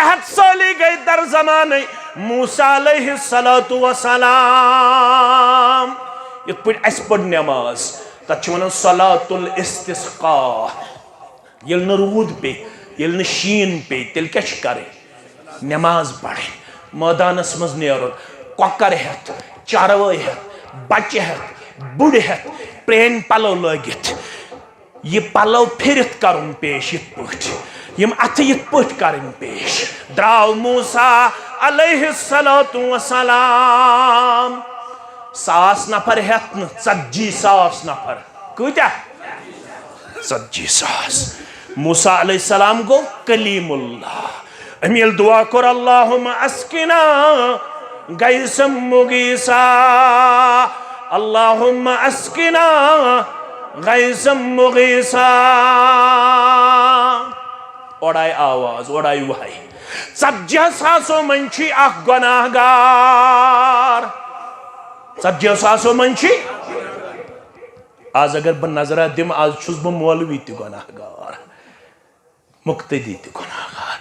600 साली गई दर जमाने मूसा अलैहिस्सलातु वस्सलाम इत पे अस पढ़ नमाज तथ वन सलातुल इस्तिस्का ये रूद पे ये शीन पे तेल क्या करे नमाज पढ़े मैदानस मज नेरुन कॉकर हेत चारव हेत बच्चे हेत बुढ़ हेत प्रेन पलव लगित ये पलव फिरत करुन पेश इत यम अथ इत कर पेश द्राव मूसा अलैहिस्सलातु वस्सलाम 100 नफर हेत 40,000 नफर कूत्या 40,000 मूसा अलैहिस्सलाम गो कलीमुल्लाह अमील दुआ कर अल्लाहुम्मा अस्किना गैसम मुगीसा अल्लाहुम्मा अस्किना गैसम मुगीसा ओडाई आवाज ओडाई वहाई 40,000 मंची अख गुनाहगार 40,000 मंची आज अगर बह नजरा दिम आज छुस बह मौलवी त गुनाहगार मुक्तदी त गुनाहगार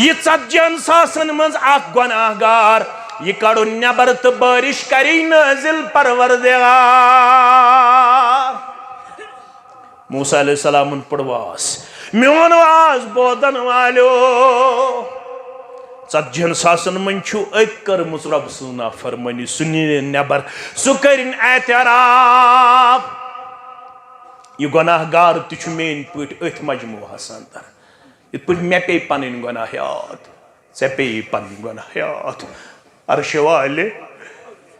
ये 40,000 मज अख गुनाहगार ये कड़ो नबर तो बारिश करी नाजिल परवरदिगार मूसा अलैहिस्सलाम पड़वास मोन आज बोदन वालो 40,000 मन कर्मस रब सुना फरमानी सुनी नबर सु कर एतराफ यह गुनाहगार तुम मेन पट अथ मजमुहस अंदर इत पे मे पे पन गुनाह याद ऐ पे पन गुनाह याद अर्श वाले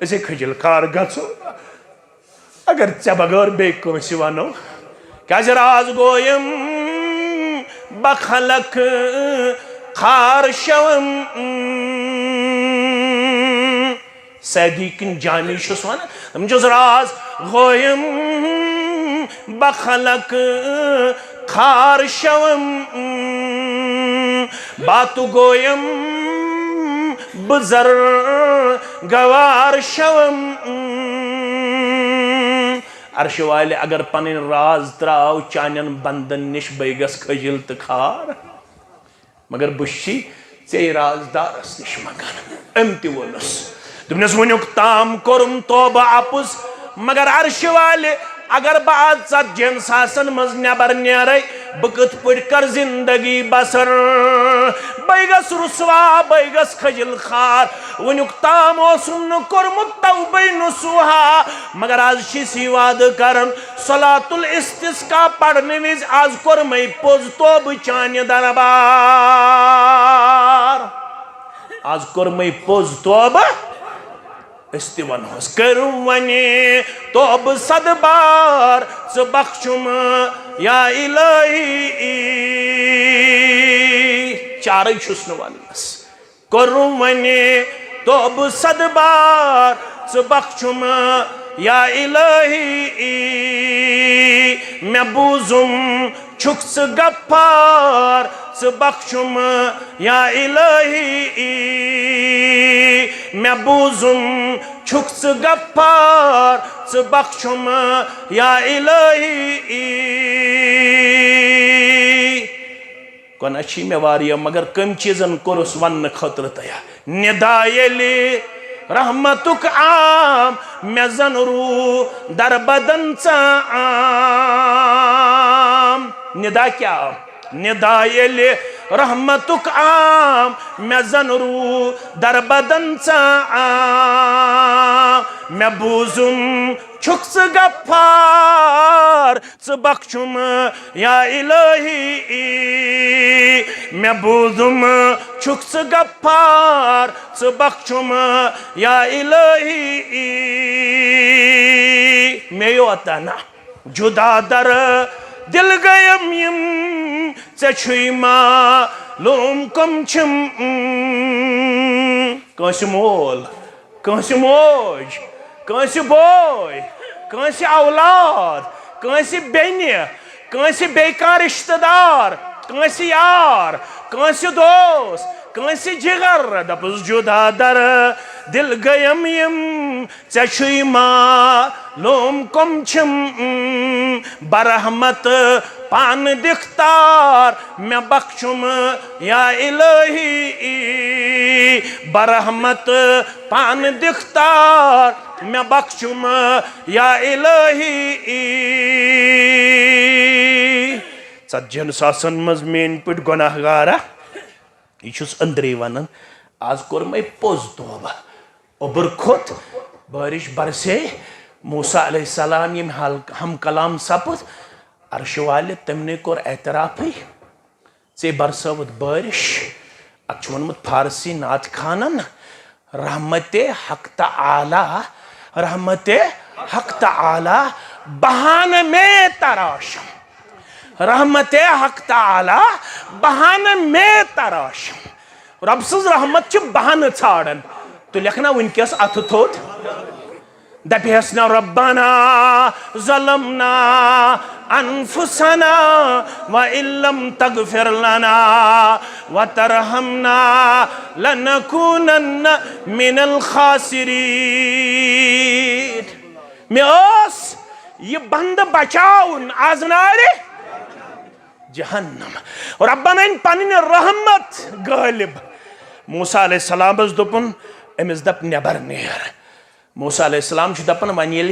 ऐसे खजल कार गो अगर ऐ बगैर बेस वनो क्या राज गोयम बखलक खार शवम सैदी किन जानी वन राज गोयम बखलक खार शवम बातु गोयम बुजर गवार शवम अर्श वाले अगर पन राज त्राव चानन बंदन निश बैगस खजिल तो खार मगर बुशी ऐ राजदारस निश मगन अम तोनस दोपनस वनुक ताम कोरुम तौबा अपुस मगर अर्श वाले अगर बह 40,000 मज नबर नेर बह कत पट कर जिंदगी बसर बैगस रुसवा बैगस खजिल खार वनुक ताम कोरमुत तौबे नसूहा मगर आज वाद करन सलातुल इस्तिस्का पढ़ने विज आज कोर मै पोज तोब चान्य दरबार आज कोर मै पोज तोब वनोस कर वने तोब सदबार च बख्शुम या इलाही चार छुस वनस कर वने तोब सदबार च बख्शुम या इलाही मे बूजुम छुक्स गफ्फार च बख्शुम या इलाही मे बूजुम छुक्स गफ्फार च बख्शुम या इलाही कौन अच्छी मे वारिया मगर कम चीजन कोरस वन खतर तया निदायले रहमतुक आम मे जनरू दर बदन आम निदा क्या निदायले रहमतुक आम मे जनरू दर बदन आम मे बूजुम छुक्स गफ्फार च बख्शुम या इलाही मे बूजुम छुक्स गफ्फार च बख्शुम या इलाही मे योता ना जुदा दर दिल गयम यम मालूम कम छम कंस मोल कंस मोज कंस बोय कंस औलाद कंस बेने कंस बेका रिश्तेदार कंस यार कंस दोस्त कंस जिगर दपस जुदा दर दिल गयम यम मालूम कम छम बरहमत पान दिखतार मैं बख्शुम या इलाही बरहमत पान दिखतार मैं बख्शुम या इलाही सज्जन सासन मज मेन पट गुनाहगारा यह अंदरे वन आज कोर मैं पोज तोबा ओबर खोत बारिश बरसे मूसा अलैहिस्सलाम यम हम कलाम सपद अर्श वाले तमने कोर एतराफ से बरसवत बारिश अत वोनमुत फारसी नात खानन रहमते हक तआला बहान में तराशम रहमते हक तआला बहान में तराशम रब सज रहमत बहान छाड़न तो लिखना वनकस अथ थोत दपहस ना रब्बाना ज़लमना अनफुसना व इल्लम तगफिर लना व तरहमना लनकूनन्न मिनल खासिरीन में ये बंद बचाउन आज नारे जहन्नम और रब्बाना इन पन रहमत गालिब मूसा अलैहिस्सलाम दोपन अमिस दप नेबर नेर मूसा अलैहिस्सलाम दपन वन ये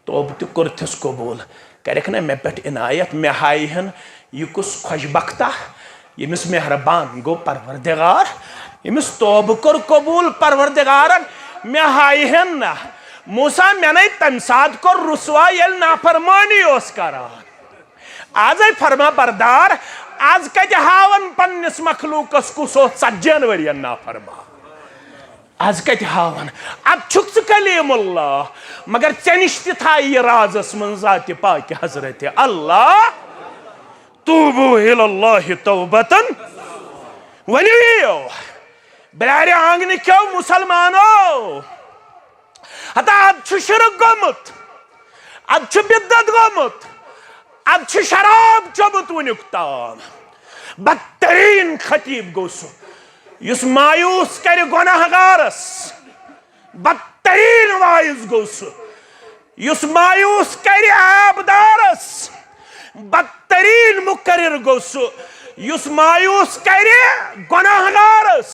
तोब तो कर्थिस कबूल करक ना मे पे इनायत मे हायहन यह कुस खुशबख्ता यमिस मेहरबान गो परवरदिगार यमिस तोब कर कबूल परवरदिगारन मे हायहन ना मूसा मे न तम सात कोर रुसवा ये नाफरमानी करान आज फरमा बरदार आज कत हावन पन्निस मखलूकस कुस सज्जन वरियन नाफरमा आज कत हावन अब छुक कलीमुल्लाह मगर ऐ निश यह राजस मन ज़ात पाक हजरत अल्लाह तूबू इलल्लाहि तौबतन वलियो बिलारे आंगन क्यों मुसलमानो हता अब शिरक गोमुत अब बिद्दत गोमुत अब शराब चोमुत वनुक ताम बदतरीन खतीब गो सह युस मायूस कर गुनाहगारस बदतरीन वाइज गो सह युस मायूस कर आबदारस बदतरीन मुकर्रिर गो सह युस मायूस कर गुनाहगारस